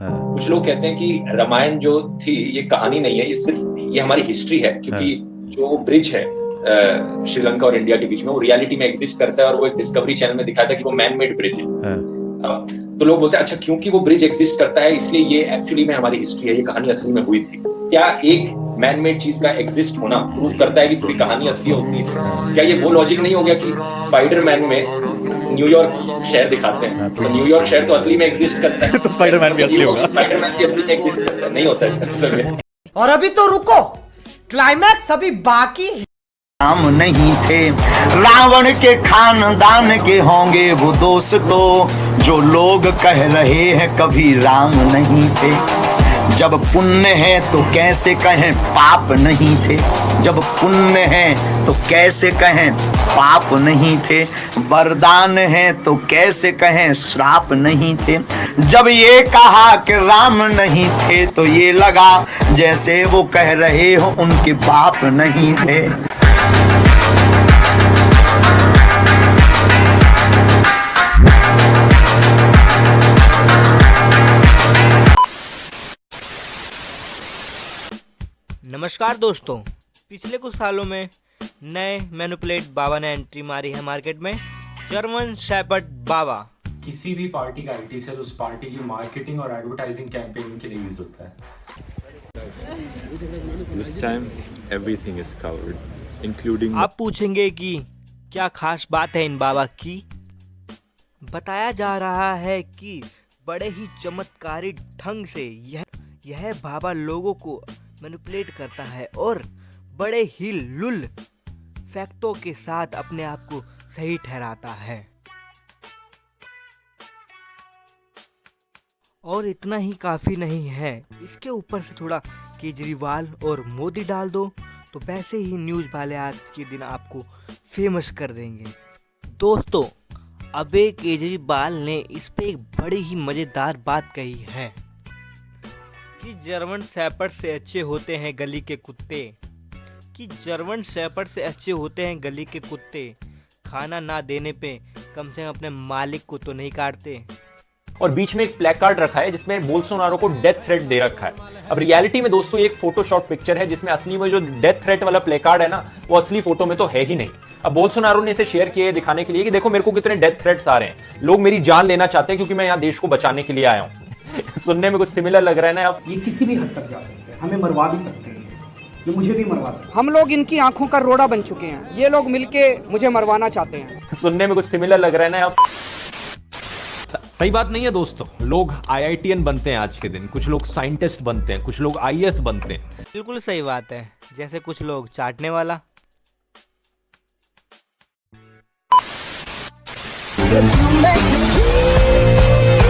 हाँ। कुछ लोग कहते हैं कि रामायण जो थी ये कहानी नहीं है, ये हमारी हिस्ट्री है, क्योंकि जो ब्रिज है श्रीलंका और इंडिया के बीच में, वो रियलिटी में एग्जिस्ट करता है और वो एक डिस्कवरी चैनल में दिखाया था कि वो मैन मेड ब्रिज है। तो लोग बोलते हैं अच्छा क्योंकि वो ब्रिज एग्जिस्ट करता है इसलिए ये एक्चुअली में हमारी हिस्ट्री है, ये कहानी असली में हुई थी। क्या एक मैन मेड चीज का एग्जिस्ट होना प्रूव करता है कि पूरी कहानी असली होती है? क्या ये वो लॉजिक नहीं हो गया कि स्पाइडरमैन में न्यूयॉर्क शहर दिखाते हैं, तो न्यूयॉर्क शहर तो असली में एग्जिस्ट करता है, तो स्पाइडरमैन भी असली होगा। स्पाइडरमैन भी असली में एग्जिस्ट करता है, नहीं होता है। और अभी तो रुको, क्लाइमैक्स अभी बाकी है। राम नहीं थे, रावण के खानदान के होंगे वो दोस्तों, जो लोग कह रहे हैं कभी राम नहीं थे। जब पुण्य है तो कैसे कहें पाप नहीं थे, जब पुण्य है तो कैसे कहें पाप नहीं थे, वरदान है तो कैसे कहें श्राप नहीं थे। जब ये कहा कि राम नहीं थे तो ये लगा जैसे वो कह रहे हो उनके बाप नहीं थे। नमस्कार दोस्तों, पिछले कुछ सालों में नए मैनिपुलेट बाबा ने एंट्री मारी है मार्केट में। जर्मन शेपर्ड बाबा किसी भी पार्टी का आईटी सेल उस पार्टी की मार्केटिंग और एडवर्टाइजिंग कैंपेनिंग के लिए यूज होता है। This time everything is covered, including आप पूछेंगे कि क्या खास बात है इन बाबा की। बताया जा रहा है कि बड़े ही चमत्कारी ढंग से यह बाबा लोगों को मैनिपुलेट करता है और बड़े ही लुल फैक्टों के साथ अपने आप को सही ठहराता है। और इतना ही काफ़ी नहीं है, इसके ऊपर से थोड़ा केजरीवाल और मोदी डाल दो तो वैसे ही न्यूज़ वाले आज के दिन आपको फेमस कर देंगे। दोस्तों, अबे केजरीवाल ने इस पे एक बड़ी ही मज़ेदार बात कही है कि जर्मन शेपर्ड से अच्छे होते हैं गली के कुत्ते, कि जर्मन शेपर्ड से अच्छे होते हैं गली के कुत्ते, खाना ना देने पे कम से कम अपने मालिक को तो नहीं काटते। और बीच में एक प्लेक कार्ड रखा है जिसमें बोल्सोनारो को डेथ थ्रेट दे रखा है। अब रियलिटी में दोस्तों एक फोटोशॉप पिक्चर है जिसमें असली में जो डेथ थ्रेट वाला प्ले कार्ड है ना, वो असली फोटो में तो है ही नहीं। अब बोल्सोनारो ने इसे शेयर किया है दिखाने के लिए कि देखो मेरे को कितने डेथ थ्रेट्स आ रहे हैं, लोग मेरी जान लेना चाहते हैं क्योंकि मैं यहाँ देश को बचाने के लिए आया हूँ। सुनने में कुछ सिमिलर लग रहा है ना। अब ये किसी भी हद तक जा सकते हैं, हमें मरवा भी सकते हैं, ये मुझे भी मरवा सकते हैं। हम लोग इनकी आंखों का रोड़ा बन चुके हैं, ये लोग मिलके मुझे मरवाना चाहते हैं। सुनने में कुछ सिमिलर लग रहा है ना। अब सही बात नहीं है दोस्तों, लोग आईआईटीएन बनते हैं आज के दिन, कुछ लोग साइंटिस्ट बनते हैं, कुछ लोग आईएएस बनते हैं। बिल्कुल सही बात है, जैसे कुछ लोग चाटने वाला।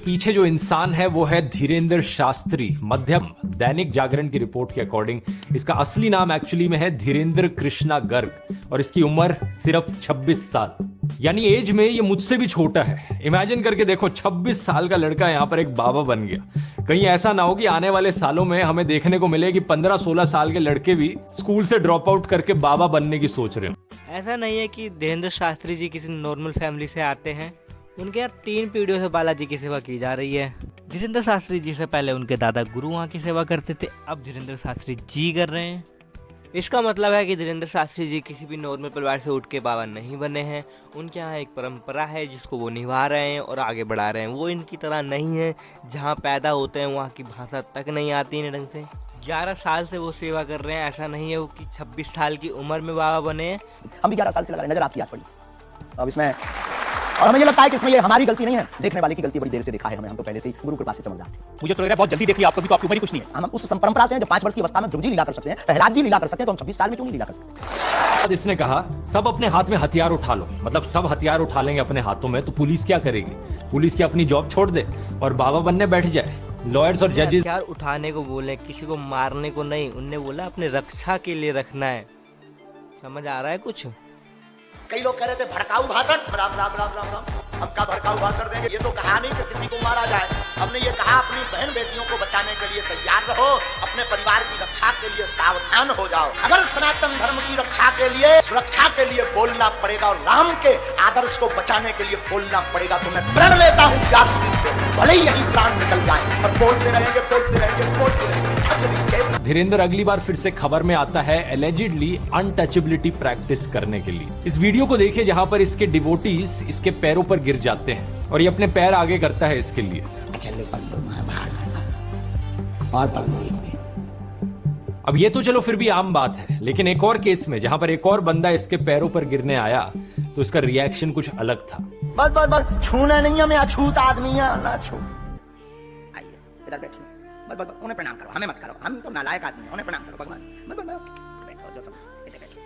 पीछे जो इंसान है वो है धीरेंद्र शास्त्री। मध्यम दैनिक जागरण की रिपोर्ट के अकॉर्डिंग इसका असली नाम एक्चुअली में है धीरेंद्र कृष्णा गर्ग और इसकी उम्र सिर्फ 26 साल, यानी एज में ये मुझसे भी छोटा है। इमेजिन करके देखो, 26 साल का लड़का यहाँ पर एक बाबा बन गया। कहीं ऐसा ना हो कि आने वाले सालों में हमें देखने को मिले कि 15-16 साल के लड़के भी स्कूल से ड्रॉप आउट करके बाबा बनने की सोच रहे हो। ऐसा नहीं है कि धीरेंद्र शास्त्री जी किसी नॉर्मल फैमिली से आते हैं, उनके यहाँ 3 पीढ़ियों से बालाजी की सेवा की जा रही है। धीरेंद्र शास्त्री जी से पहले उनके दादा गुरु वहाँ की सेवा करते थे, अब धीरेंद्र शास्त्री जी कर रहे हैं। इसका मतलब है कि धीरेंद्र शास्त्री जी किसी भी नॉर्मल परिवार से उठ के बाबा नहीं बने हैं। उनके यहाँ एक परंपरा है जिसको वो निभा रहे हैं और आगे बढ़ा रहे हैं। वो इनकी तरह नहीं है, जहाँ पैदा होते हैं वहाँ की भाषा तक नहीं आती है ढंग से। 11 साल से वो सेवा कर रहे हैं, ऐसा नहीं है वो कि 26 साल की उम्र में बाबा बने हैं। हम भी 11 साल से लगा रहे हैं, नजर आपकी आज पड़ी। अब इसमें और हमें ये लगता है कि इसमें ये हमारी गलती नहीं है, देखने वाले की गलती। बड़ी देर से देखा है हमें, हम तो पहले से ही गुरु कृपा से चमक जाते हैं। मुझे तो लग रहा है बहुत जल्दी देख लिया, आपको भी तो आपकी उम्र ही कुछ नहीं है। हम उस परंपरा से हैं जो 5 वर्ष की अवस्था में ध्रुव जी लीला कर सकते हैं, प्रहलाद जी लीला कर सकते हैं, तो हम 26 साल में क्यों नहीं लीला कर सकते? इसने कहा सब अपने हाथ में हथियार उठा लो, मतलब सब हथियार उठा लेंगे अपने हाथों में तो पुलिस क्या करेगी? पुलिस की अपनी जॉब छोड़ दे और बाबा बनने बैठ जाए। लॉयर्स और जजेस हथियार उठाने को बोले, किसी को मारने को नहीं। उनने बोला अपने रक्षा के लिए रखना है। समझ आ रहा है कुछ? कई लोग कह रहे थे भड़काऊ भाषण, राम राम राम राम राम, हम क्या भड़काऊ भाषण देंगे? ये तो कहा नहीं कि किसी को मारा जाए, हमने ये कहा अपनी बहन बेटियों को बचाने के लिए तैयार रहो, अपने परिवार की रक्षा के लिए सावधान हो जाओ। अगर सनातन धर्म की रक्षा के लिए, सुरक्षा के लिए बोलना पड़ेगा और राम के आदर्श को बचाने के लिए बोलना पड़ेगा, तो मैं प्रण लेता हूँ व्यासपीठ से भले ही यही प्राण निकल जाए, और बोलते रहेंगे, बोलते रहेंगे, बोलते रहेंगे। धीरेंद्र अगली बार फिर से खबर में आता है एलिजिडली अनटचेबिलिटी प्रैक्टिस करने के लिए। इस वीडियो को देखिए जहां पर इसके डिवोटीज इसके पैरों पर गिर जाते हैं और ये अपने पैर आगे करता है इसके लिए। अब ये तो चलो फिर भी आम बात है, लेकिन एक और केस में जहां पर एक और बंदा इसके पैरों पर गिरने आया तो इसका रिएक्शन कुछ अलग था। बस बस बस, छूना नहीं है, मैं अछूत आदमी है, ना छू। आइए इधर बैठिए, बस बस उन्हें प्रणाम करो, हमें मत करो, हम तो नालायक आदमी हैं, उन्हें प्रणाम करो भगवान। बस बस बैठो, जो सब इधर बैठो।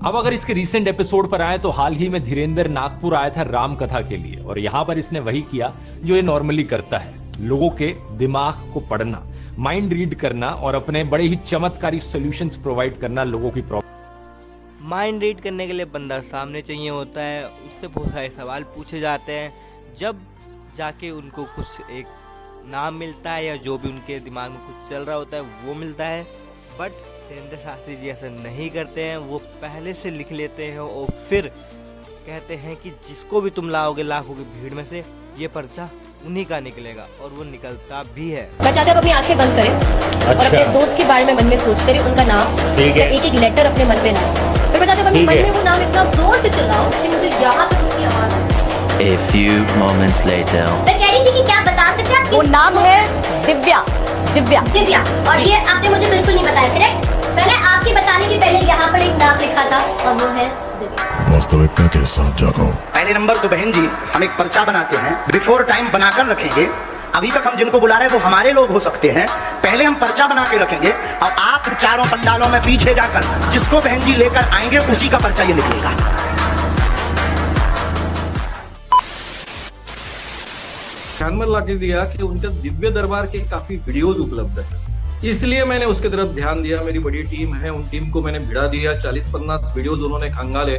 अब अगर इसके रीसेंट एपिसोड पर आए तो हाल ही में धीरेंद्र नागपुर आया था राम कथा के लिए, और यहां पर इसने वही किया जो ये नॉर्मली करता है, लोगों के दिमाग को पढ़ना, माइंड रीड करना और अपने बड़े ही चमत्कारी सॉल्यूशंस प्रोवाइड करना लोगों की प्रॉब्लम। माइंड रीड करने के लिए बंदा सामने चाहिए होता है, उससे बहुत सारे सवाल पूछे जाते हैं, जब जाके उनको कुछ एक नाम मिलता है या जो भी उनके दिमाग में कुछ चल रहा होता है वो मिलता है। बट धीरेंद्र शास्त्री जी ऐसा नहीं करते हैं, वो पहले से लिख लेते हैं और फिर कहते हैं कि जिसको भी तुम लाओगे लाखों की भीड़ में से ये पर्चा उन्हीं का निकलेगा, और वो निकलता भी है। मैं चाहते आप अपनी आंखें बंद करें और अपने दोस्त के बारे में मन में सोचते रहे, उनका नाम या एक एक लेटर अपने मन में लाए। फिर मैं चाहते आप अपने मन में वो नाम इतना जोर से चिल्लाओ कि मुझे यहाँ तक उसकी आवाज आए। A few moments later. मैं कह रही थी कि क्या बता सकते हैं? वो नाम है दिव्या। दिव्या दिव्या, और ये आपने मुझे बिल्कुल नहीं बताया, करेक्ट? मैंने आपके बताने के पहले यहाँ पर एक नाम लिखा था और वो है दिव्या। वास्तविकता के साथ जागो। पहले नंबर तो बहन जी, हम एक पर्चा बनाते हैं, बिफोर टाइम बनाकर रखेंगे। अभी तक हम जिनको बुला रहे हैं वो हमारे लोग हो सकते हैं, पहले हम पर्चा बना के रखेंगे और आप चारों पंडालों में पीछे जाकर जिसको बहन जी लेकर आएंगे उसी का पर्चा ये निकलेगा। ध्यान में लाके दिया कि उनके दिव्य दरबार के काफी वीडियोज उपलब्ध है, इसलिए मैंने उसके तरफ ध्यान दिया। मेरी बड़ी टीम है, उन टीम को मैंने भिड़ा दिया, 40-50 वीडियोज उन्होंने खंगाले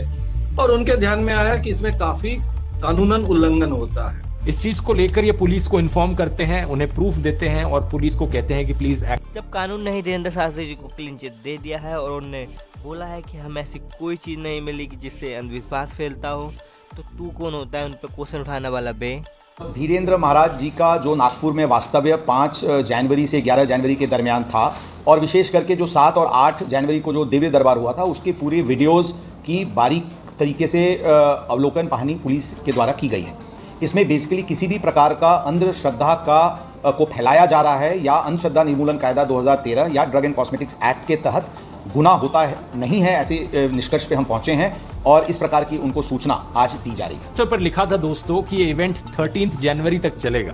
और उनके ध्यान में आया कि इसमें काफी कानूनन उल्लंघन होता है। इस चीज को लेकर ये पुलिस को इन्फॉर्म करते हैं, उन्हें प्रूफ देते हैं और पुलिस को कहते हैं कि प्लीज एक्ट। जब कानून ने धीरेंद्र शास्त्री जी को क्लीन चिट दे दिया है और उन्होंने बोला है कि हमें ऐसी कोई चीज नहीं मिली कि जिससे अंधविश्वास फैलता हो, तो तू कौन होता है उन पर क्वेश्चन उठाने वाला बे? धीरेंद्र महाराज जी का जो नागपुर में वास्तव्य 5 जनवरी से 11 जनवरी के दरमियान था, और विशेष करके जो 7 और 8 जनवरी को जो दिव्य दरबार हुआ था उसके पूरे वीडियोस की बारीक तरीके से अवलोकन पहानी पुलिस के द्वारा की गई है। इसमें बेसिकली किसी भी प्रकार का अंधश्रद्धा को फैलाया जा रहा है या अंधश्रद्धा निर्मूलन कायदा 2013 या ड्रग एंड कॉस्मेटिक्स एक्ट के तहत गुनाह होता है नहीं है, ऐसे निष्कर्ष पे हम पहुंचे हैं और इस प्रकार की उनको सूचना आज दी जा रही है। ट्विटर पर लिखा था दोस्तों कि ये इवेंट 13 जनवरी तक चलेगा,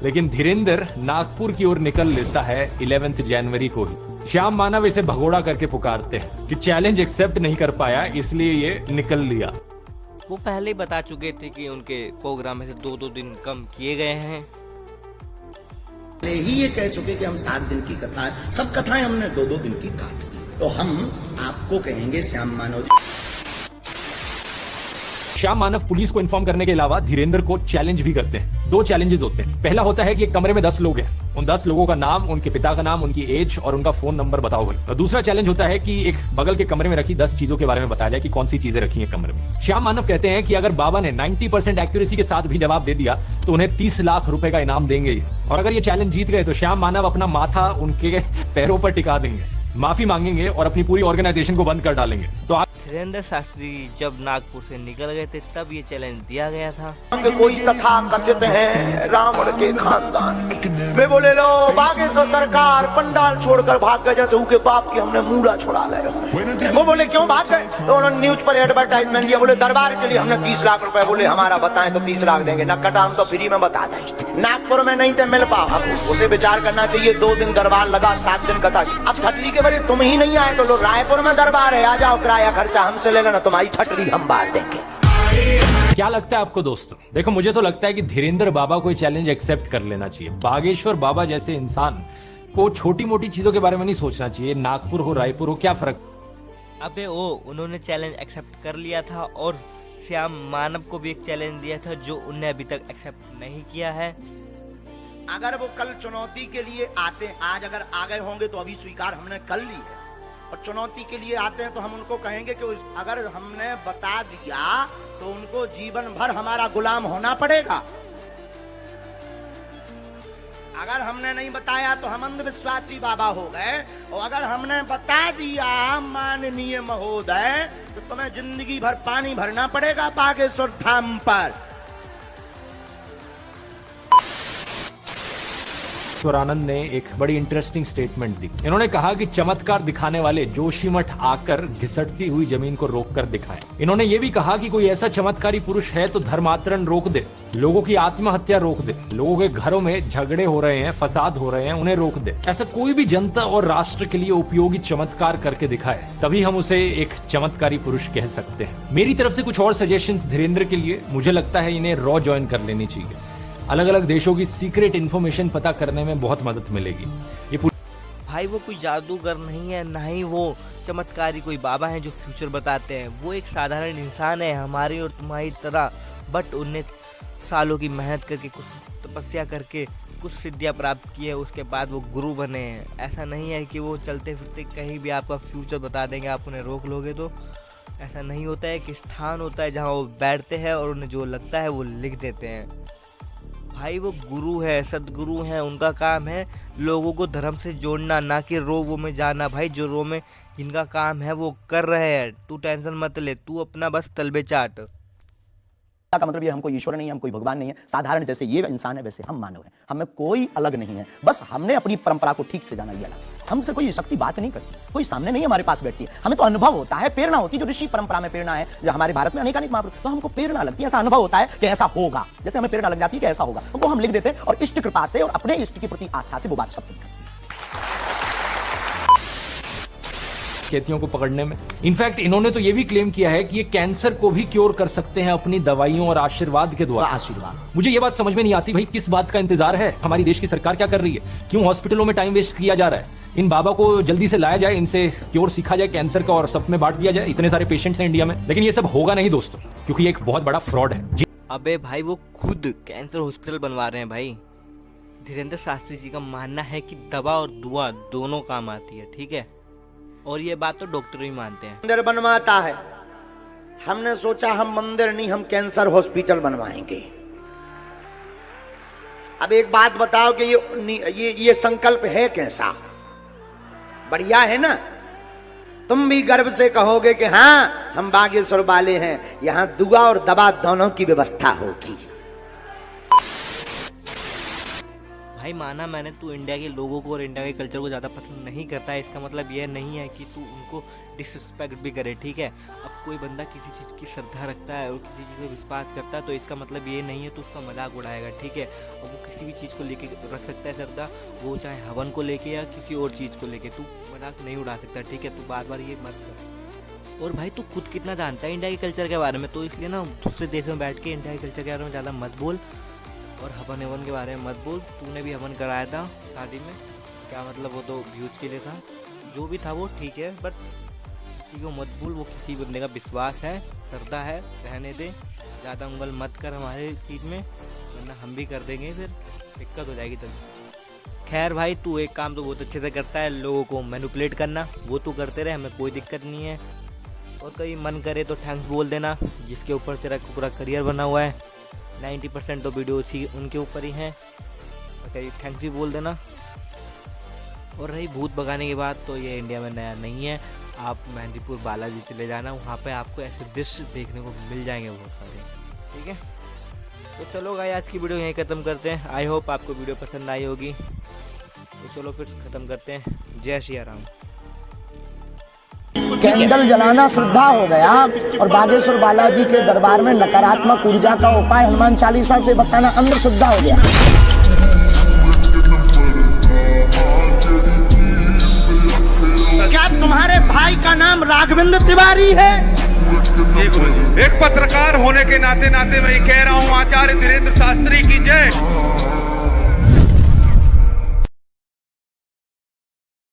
लेकिन धीरेंद्र नागपुर की ओर निकल लेता है 11 जनवरी को ही। श्याम मानव इसे भगोड़ा करके पुकारते हैं कि चैलेंज एक्सेप्ट नहीं कर पाया इसलिए ये निकल लिया। वो पहले ही बता चुके थे कि उनके प्रोग्राम में से 2-2 दिन कम किए गए हैं। पहले ही ये कह चुके कि हम 7 दिन की कथा है, सब कथाएं हमने 2-2 दिन की काट दी, तो हम आपको कहेंगे श्याम मानव। श्याम मानव पुलिस को इन्फॉर्म करने के अलावा धीरेंद्र को चैलेंज भी करते हैं। 2 चैलेंजेस होते हैं। पहला होता है कि एक कमरे में 10 लोग हैं, उन 10 लोगों का नाम, उनके पिता का नाम, उनकी एज और उनका फोन नंबर बताओ भाई। और दूसरा चैलेंज होता है कि एक बगल के कमरे में रखी 10 चीजों के बारे में बताया जाए कि कौन सी चीजें रखी हैं कमरे में। श्याम मानव कहते हैं कि अगर बाबा ने 90% एक्यूरेसी के साथ भी जवाब दे दिया तो उन्हें 30 लाख रुपए का इनाम देंगे, और अगर ये चैलेंज जीत गए तो श्याम मानव अपना माथा उनके पैरों पर टिका देंगे, माफी मांगेंगे और अपनी पूरी ऑर्गेनाइजेशन को बंद कर डालेंगे। तो धीरेंद्र शास्त्री जब नागपुर से निकल गए थे तब ये चैलेंज दिया गया था। कोई तथा कथित है रावण के खानदान वे बोले लो बागेश्वर सरकार पंडाल छोड़कर भाग गए, जैसे उनके बाप की हमने मूड़ा छुड़ा गए। वो बोले क्यों भाग गए, तो उन्होंने न्यूज पर एडवर्टाइजमेंट दिया, बोले दरबार के लिए हमने 30 लाख रुपए, बोले हमारा बताएं तो 30 लाख देंगे, न कटा हम तो फ्री में बता दें। नागपुर में नहीं थे मिल पाओ, उसे विचार करना चाहिए। 2 दिन दरबार लगा, 7 दिन कथा। अब ठटरी के बड़े तुम ही नहीं आए तो लो रायपुर में दरबार है, आ जाओ, किराया खर्चा हमसे लेना, ना तुम्हारी ठटरी हम बांट देंगे। क्या लगता है आपको दोस्तों? देखो मुझे तो लगता है कि धीरेंद्र बाबा कोई चैलेंज एक्सेप्ट कर लेना चाहिए। बागेश्वर बाबा जैसे इंसान को छोटी मोटी चीजों के बारे में नहीं सोचना चाहिए। नागपुर हो रायपुर हो, क्या फर्क। अबे उन्होंने चैलेंज एक्सेप्ट कर लिया था और श्याम मानव को भी एक चैलेंज दिया था जो उन्हें अभी तक एक्सेप्ट नहीं किया है। अगर वो कल चुनौती के लिए आते, आज अगर आ गए होंगे तो अभी स्वीकार हमने कर ली है, और चुनौती के लिए आते हैं तो हम उनको कहेंगे कि अगर हमने बता दिया तो उनको जीवन भर हमारा गुलाम होना पड़ेगा। अगर हमने नहीं बताया तो हम अंधविश्वासी बाबा हो गए, और अगर हमने बता दिया माननीय महोदय तो तुम्हें जिंदगी भर पानी भरना पड़ेगा बागेश्वर धाम पर। आनंद ने एक बड़ी इंटरेस्टिंग स्टेटमेंट दी। इन्होंने कहा कि चमत्कार दिखाने वाले जोशीमठ आकर घिसटती हुई जमीन को रोककर दिखाएं। इन्होंने ये भी कहा कि कोई ऐसा चमत्कारी पुरुष है तो धर्मांतरण रोक दे, लोगों की आत्महत्या रोक दे, लोगों के घरों में झगड़े हो रहे हैं, फसाद हो रहे हैं, उन्हें रोक दे। ऐसा कोई भी जनता और राष्ट्र के लिए उपयोगी चमत्कार करके दिखाए, तभी हम उसे एक चमत्कारी पुरुष कह सकते हैं। मेरी तरफ से कुछ और सजेशंस धीरेन्द्र के लिए। मुझे लगता है इन्हें रॉ ज्वाइन कर लेनी चाहिए। अलग अलग देशों की सीक्रेट इन्फॉर्मेशन पता करने में बहुत मदद मिलेगी। ये भाई वो कोई जादूगर नहीं है, ना ही वो चमत्कारी कोई बाबा है जो फ्यूचर बताते हैं। वो एक साधारण इंसान है हमारी और तुम्हारी तरह, बट उन्हें सालों की मेहनत करके, कुछ तपस्या करके कुछ सिद्धियां प्राप्त की है, उसके बाद वो गुरु बने हैं। ऐसा नहीं है कि वो चलते फिरते कहीं भी आपका फ्यूचर बता देंगे, आप उन्हें रोक लोगे तो। ऐसा नहीं होता है। कि स्थान होता है जहाँ वो बैठते हैं और उन्हें जो लगता है वो लिख देते हैं। भाई वो गुरु है, सदगुरु हैं, उनका काम है लोगों को धर्म से जोड़ना, ना कि वो में जाना। भाई जो में जिनका काम है वो कर रहे हैं, तू टेंशन मत ले, तू अपना बस तलबे चाट। का मतलब ये हम कोई ईश्वर नहीं है, हम कोई भगवान नहीं है, साधारण जैसे ये इंसान है वैसे हम मानव हैं, हमें कोई अलग नहीं है। बस हमने अपनी परंपरा को ठीक से जाना, ये अलग। हमसे कोई शक्ति बात नहीं करती, कोई सामने नहीं हमारे पास बैठती है, हमें तो अनुभव होता है, प्रेरणा होती है। जो ऋषि परंपरा में प्रेरणा है, जो हमारे भारत में अनेकानेक महापुरुष, तो हमको प्रेरणा लगती है, ऐसा अनुभव होता है कि ऐसा होगा, जैसे हमें प्रेरणा लग जाती है कि ऐसा होगा, तो वो हम लिख देते हैं और इष्ट कृपा से और अपने इष्ट के प्रति आस्था से वो बात सत्य है। कैदियों को पकड़ने में। इनफैक्ट इन्होंने तो ये भी क्लेम किया है कि ये कैंसर को भी क्योर कर सकते हैं अपनी दवाइयों और आशीर्वाद के द्वारा। आशीर्वाद। मुझे ये बात समझ में नहीं आती भाई, किस बात का इंतजार है? हमारी देश की सरकार क्या कर रही है? क्यों हॉस्पिटलों में टाइम वेस्ट किया जा रहा है? इन बाबा को जल्दी से लाया जाए, इनसे क्योर सीखा जाए कैंसर का और सब में बांट दिया जाए। इतने सारे पेशेंट्स हैं इंडिया में, लेकिन ये सब होगा नहीं दोस्तों, क्योंकि ये एक बहुत बड़ा फ्रॉड है। अबे भाई वो खुद कैंसर हॉस्पिटल बनवा रहे हैं। भाई धीरेन्द्र शास्त्री जी का मानना है कि दवा और दुआ दोनों काम आती है, ठीक है, और ये बात तो डॉक्टर भी मानते हैं। मंदिर बनवाता है, हमने सोचा हम मंदिर नहीं हम कैंसर हॉस्पिटल बनवाएंगे। अब एक बात बताओ कि ये संकल्प है कैसा? बढ़िया है ना? तुम भी गर्व से कहोगे कि हाँ हम बागेश्वर वाले हैं, यहां दुआ और दवा दोनों की व्यवस्था होगी। भाई माना मैंने, तू इंडिया के लोगों को और इंडिया के कल्चर को ज़्यादा पसंद नहीं करता है, इसका मतलब यह नहीं है कि तू उनको डिसरिस्पेक्ट भी करे, ठीक है। अब कोई बंदा किसी चीज़ की श्रद्धा रखता है और किसी चीज़ को विश्वास करता है तो इसका मतलब ये नहीं है तो उसका मजाक उड़ाएगा, ठीक है। और वो किसी भी चीज़ को लेके रख सकता है श्रद्धा, वो चाहे हवन को लेके या किसी और चीज़ को लेके, तू मजाक नहीं उड़ा सकता, ठीक है। तू बार बार ये मत कर। और भाई तू खुद कितना जानता है इंडिया के कल्चर के बारे में, तो इसलिए ना दूसरे देश में बैठ के इंडिया के कल्चर के बारे में ज़्यादा मत बोल और हवन हवन के बारे में मत बोल। तूने भी हवन कराया था शादी में, क्या मतलब, वो तो व्यूज के लिए था, जो भी था वो ठीक है, बट किसी को मत बोल। वो किसी बंदे का विश्वास है, श्रद्धा है, रहने दे, ज़्यादा उंगल मत कर हमारे चीज़ में, वरना हम भी कर देंगे, फिर दिक्कत हो जाएगी तब। खैर भाई तू एक काम तो बहुत अच्छे से करता है, लोगों को मैनिपुलेट करना, वो तू करते रहे, हमें कोई दिक्कत नहीं है। और कहीं मन करे तो थैंक्स बोल देना, जिसके ऊपर तेरा पूरा करियर बना हुआ है, 90% तो वीडियो उसी उनके ऊपर ही हैं, कहीं थैंक्स भी बोल देना। और रही भूत भगाने की बात, तो ये इंडिया में नया नहीं है। आप मेहंदीपुर बालाजी चले जाना, वहाँ पे आपको ऐसे दृश्य देखने को मिल जाएंगे बहुत सारे, ठीक है। तो चलो गाइस आज की वीडियो यहीं ख़त्म करते हैं। आई होप आपको वीडियो पसंद आई होगी, तो चलो फिर ख़त्म करते हैं। जय श्री राम। कैंडल जलाना श्रद्धा हो गया और बागेश्वर बालाजी के दरबार में नकारात्मक ऊर्जा का उपाय हनुमान चालीसा से बताना अंधश्रद्धा हो गया। क्या तुम्हारे भाई का नाम राघवेंद्र तिवारी है? एक पत्रकार होने के नाते मैं ये कह रहा हूँ, आचार्य धीरेन्द्र शास्त्री की जय।